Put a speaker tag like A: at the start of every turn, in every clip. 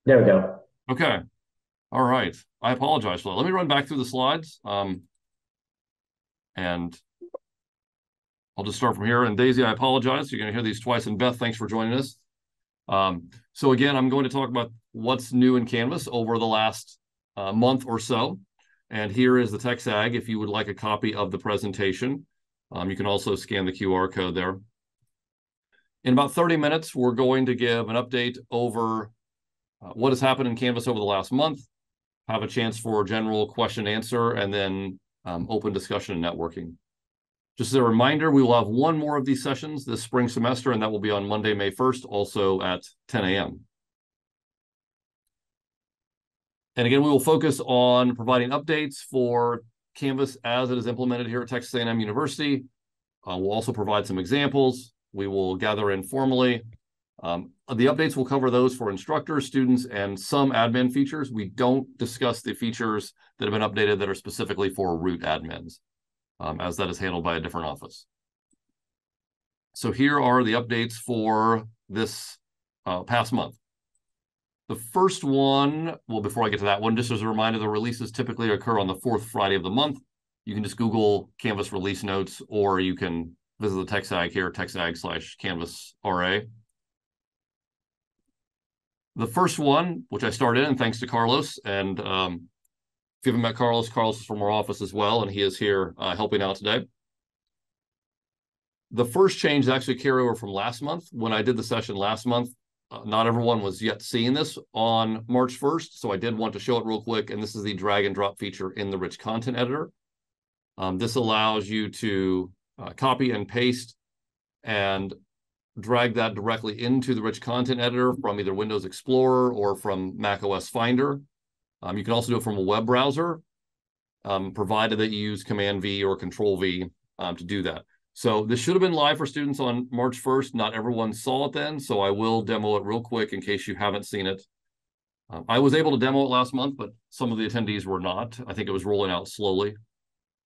A: There we go.
B: Okay. All right. I apologize for that. Let me run back through the slides. And I'll just start from here. And Daisy, I apologize. You're going to hear these twice. And Beth, thanks for joining us. So again, I'm going to talk about what's new in Canvas over the last month or so. And here is the TexAg if you would like a copy of the presentation. You can also scan the QR code there. In about 30 minutes, we're going to give an update over what has happened in Canvas over the last month, have a chance for general question and answer, and then open discussion and networking. Just as a reminder, we will have one more of these sessions this spring semester, and that will be on Monday, May 1st, also at 10 a.m. And again, we will focus on providing updates for Canvas as it is implemented here at Texas A&M University. We'll also provide some examples. We will gather informally. The updates will cover those for instructors, students, and some admin features. We don't discuss the features that have been updated that are specifically for root admins, as that is handled by a different office. So here are the updates for this past month. The first one, well, before I get to that one, just as a reminder, the releases typically occur on the fourth Friday of the month. You can just Google Canvas release notes, or you can visit the TexAg here, TexAg/Canvas RA. The first one, which I started in thanks to Carlos, and if you haven't met Carlos, Carlos is from our office as well, and he is here helping out today. The first change is actually a carryover from last month. When I did the session last month, not everyone was yet seeing this on March 1st, so I did want to show it real quick, and this is the drag and drop feature in the Rich Content Editor. This allows you to copy and paste and drag that directly into the Rich Content Editor from either Windows Explorer or from macOS Finder. You can also do it from a web browser, provided that you use Command V or Control V to do that. So this should have been live for students on March 1st. Not everyone saw it then, so I will demo it real quick in case you haven't seen it. I was able to demo it last month, but some of the attendees were not. I think it was rolling out slowly.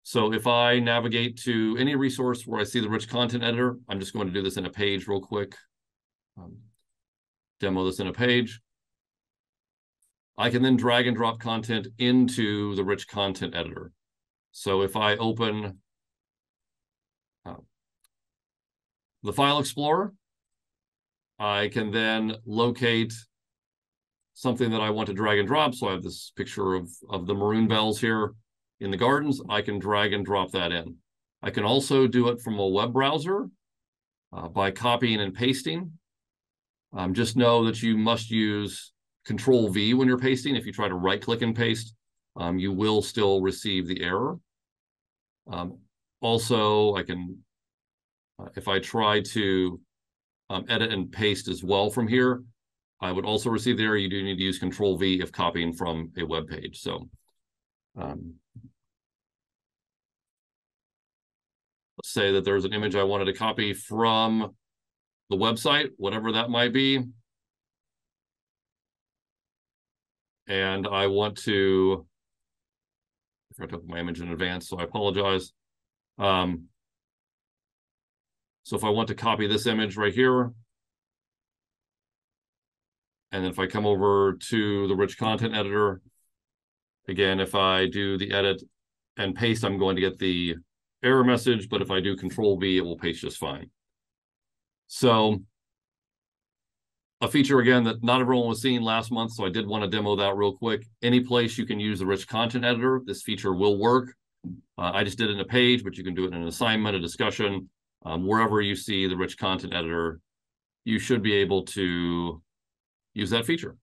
B: So if I navigate to any resource where I see the Rich Content Editor, I'm just going to do this in a page real quick. Demo this in a page. I can then drag and drop content into the Rich Content Editor. So if I open the File Explorer, I can then locate something that I want to drag and drop. So I have this picture of the maroon bells here in the gardens. I can drag and drop that in. I can also do it from a web browser by copying and pasting. Just know that you must use Control V when you're pasting. If you try to right click and paste, you will still receive the error. Also, I can, if I try to edit and paste as well from here, I would also receive the error. You do need to use Control V if copying from a web page. So let's say that there's an image I wanted to copy from the website, whatever that might be. And I want to, I took my image in advance, so I apologize. So if I want to copy this image right here, and then if I come over to the Rich Content Editor, again, if I do the edit and paste, I'm going to get the error message, but if I do Control V, it will paste just fine. So a feature, again, that not everyone was seeing last month, so I did want to demo that real quick. Any place you can use the Rich Content Editor, this feature will work. I just did it in a page, but you can do it in an assignment, a discussion. Wherever you see the Rich Content Editor, you should be able to use that feature.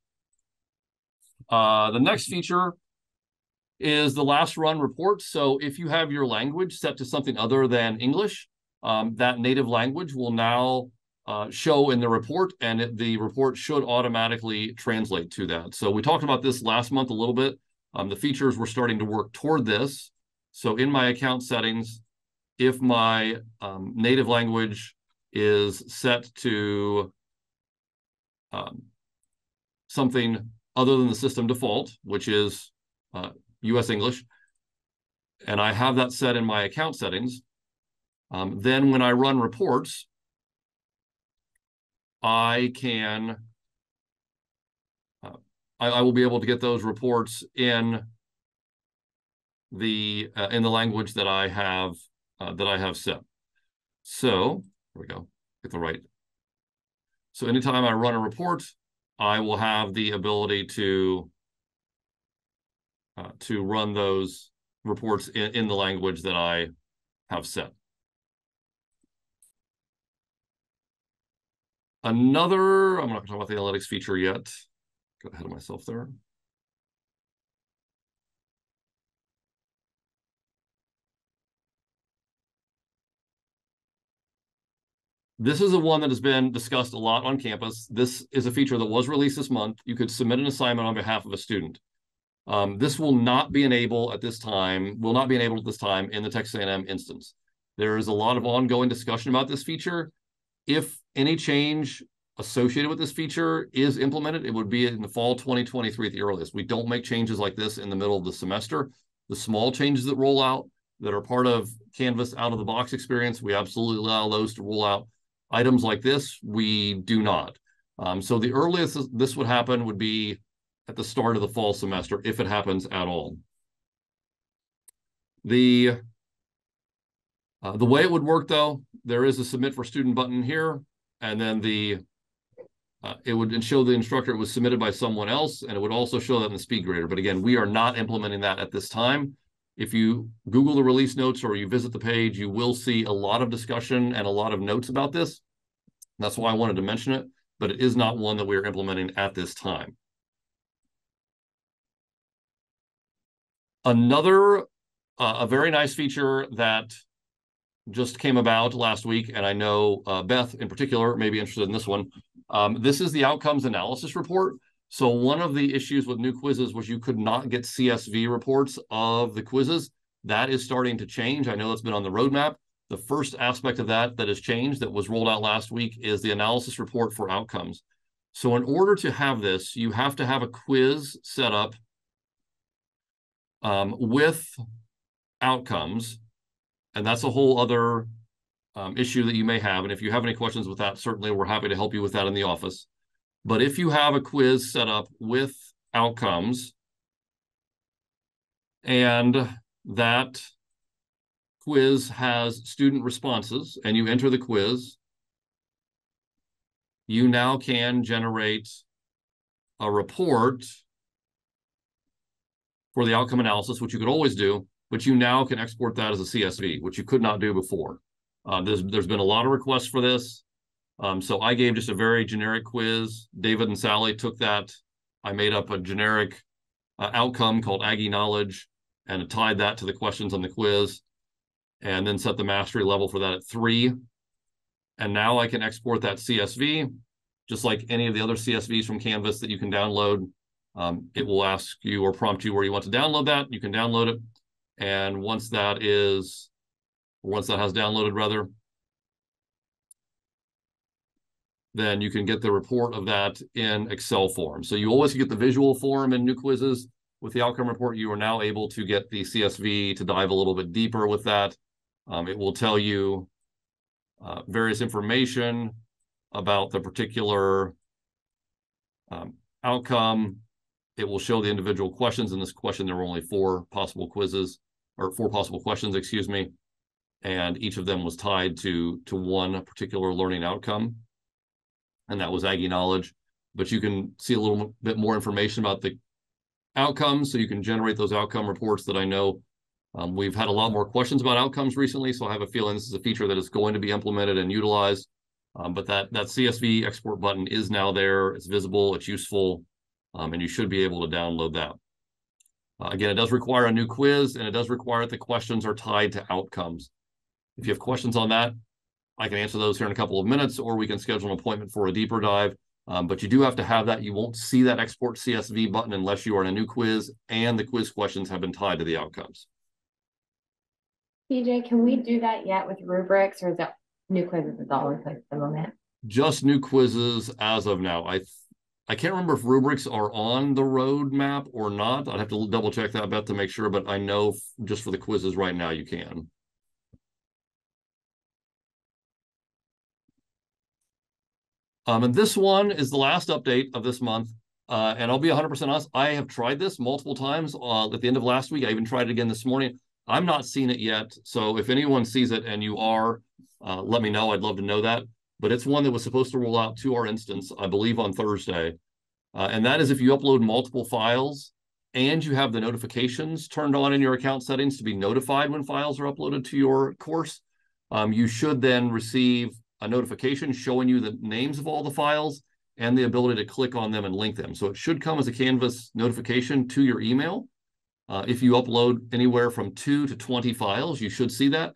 B: The next feature is the last run report. So if you have your language set to something other than English, that native language will now show in the report, and the report should automatically translate to that. So we talked about this last month a little bit. The features were starting to work toward this. So in my account settings, if my native language is set to something other than the system default, which is US English, and I have that set in my account settings, then when I run reports, I can I will be able to get those reports in the language that I have set. So there we go. Get the right. So anytime I run a report, I will have the ability to run those reports in the language that I have set. I'm not going to talk about the analytics feature yet. Got ahead of myself there. This is the one that has been discussed a lot on campus. This is a feature that was released this month. You could submit an assignment on behalf of a student. This will not be enabled at this time, in the Texas A&M instance. There is a lot of ongoing discussion about this feature. If any change associated with this feature is implemented, it would be in the fall 2023 at the earliest. We don't make changes like this in the middle of the semester. The small changes that roll out that are part of Canvas out-of-the-box experience, we absolutely allow those to roll out. Items like this, we do not. So the earliest this would happen would be at the start of the fall semester, if it happens at all. The way it would work, though, there is a submit for student button here, and then it would show the instructor it was submitted by someone else, and it would also show that in the speed grader. But again, we are not implementing that at this time. If you Google the release notes or you visit the page, you will see a lot of discussion and a lot of notes about this. That's why I wanted to mention it, but it is not one that we are implementing at this time. Another, a very nice feature that just came about last week, and I know Beth in particular may be interested in this one. This is the outcomes analysis report. So one of the issues with new quizzes was you could not get CSV reports of the quizzes. That is starting to change. I know that's been on the roadmap. The first aspect of that has changed, that was rolled out last week, is the analysis report for outcomes. So in order to have this, you have to have a quiz set up with outcomes, and that's a whole other issue that you may have. And if you have any questions with that, certainly we're happy to help you with that in the office. But if you have a quiz set up with outcomes, and that quiz has student responses, and you enter the quiz, you now can generate a report for the outcome analysis, which you could always do, but you now can export that as a CSV, which you could not do before. There's been a lot of requests for this. So I gave just a very generic quiz. David and Sally took that. I made up a generic outcome called Aggie Knowledge and tied that to the questions on the quiz, and then set the mastery level for that at 3. And now I can export that CSV, just like any of the other CSVs from Canvas that you can download. It will ask you or prompt you where you want to download that. You can download it. And once that has downloaded, rather, then you can get the report of that in Excel form. So you always get the visual form in new quizzes. With the outcome report, you are now able to get the CSV to dive a little bit deeper with that. It will tell you various information about the particular outcome. It will show the individual questions. In this question, there were only 4 possible quizzes, or 4 possible questions, excuse me. And each of them was tied to one particular learning outcome, and that was Aggie Knowledge. But you can see a little bit more information about the outcomes, so you can generate those outcome reports that I know we've had a lot more questions about outcomes recently, so I have a feeling this is a feature that is going to be implemented and utilized. But that CSV export button is now there. It's visible, it's useful, and you should be able to download that. Again, it does require a new quiz, and it does require that the questions are tied to outcomes. If you have questions on that, I can answer those here in a couple of minutes, or we can schedule an appointment for a deeper dive. But you do have to have that. You won't see that export CSV button unless you are in a new quiz and the quiz questions have been tied to the outcomes.
A: TJ, can we do that yet with rubrics, or is that new quizzes is all in place at the moment?
B: Just new quizzes as of now. I can't remember if rubrics are on the roadmap or not. I'd have to double check that, Beth, to make sure, but I know just for the quizzes right now you can. And this one is the last update of this month. And I'll be 100% honest, I have tried this multiple times at the end of last week. I even tried it again this morning. I'm not seeing it yet. So if anyone sees it and you are, let me know. I'd love to know that. But it's one that was supposed to roll out to our instance, I believe, on Thursday. And that is if you upload multiple files and you have the notifications turned on in your account settings to be notified when files are uploaded to your course, you should then receive a notification showing you the names of all the files and the ability to click on them and link them. So it should come as a Canvas notification to your email. If you upload anywhere from 2 to 20 files, you should see that.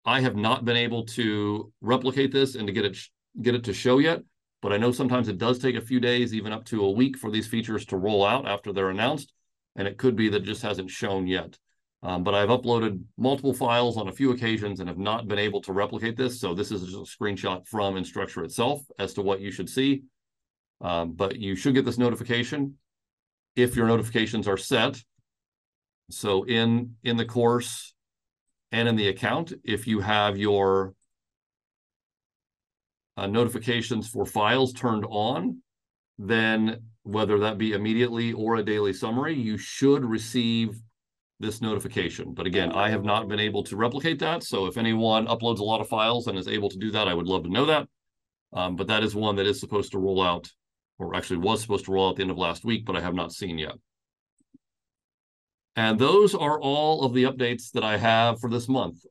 B: I have not been able to replicate this and to get it to show yet, but I know sometimes it does take a few days, even up to a week, for these features to roll out after they're announced, and it could be that it just hasn't shown yet. But I've uploaded multiple files on a few occasions and have not been able to replicate this, so this is just a screenshot from Instructure itself as to what you should see. But you should get this notification if your notifications are set. So in the course and in the account, if you have your notifications for files turned on, then whether that be immediately or a daily summary, you should receive this notification. But again, I have not been able to replicate that. So if anyone uploads a lot of files and is able to do that, I would love to know that. But that is one that is supposed to roll out, or actually was supposed to roll out at the end of last week, but I have not seen yet. And those are all of the updates that I have for this month.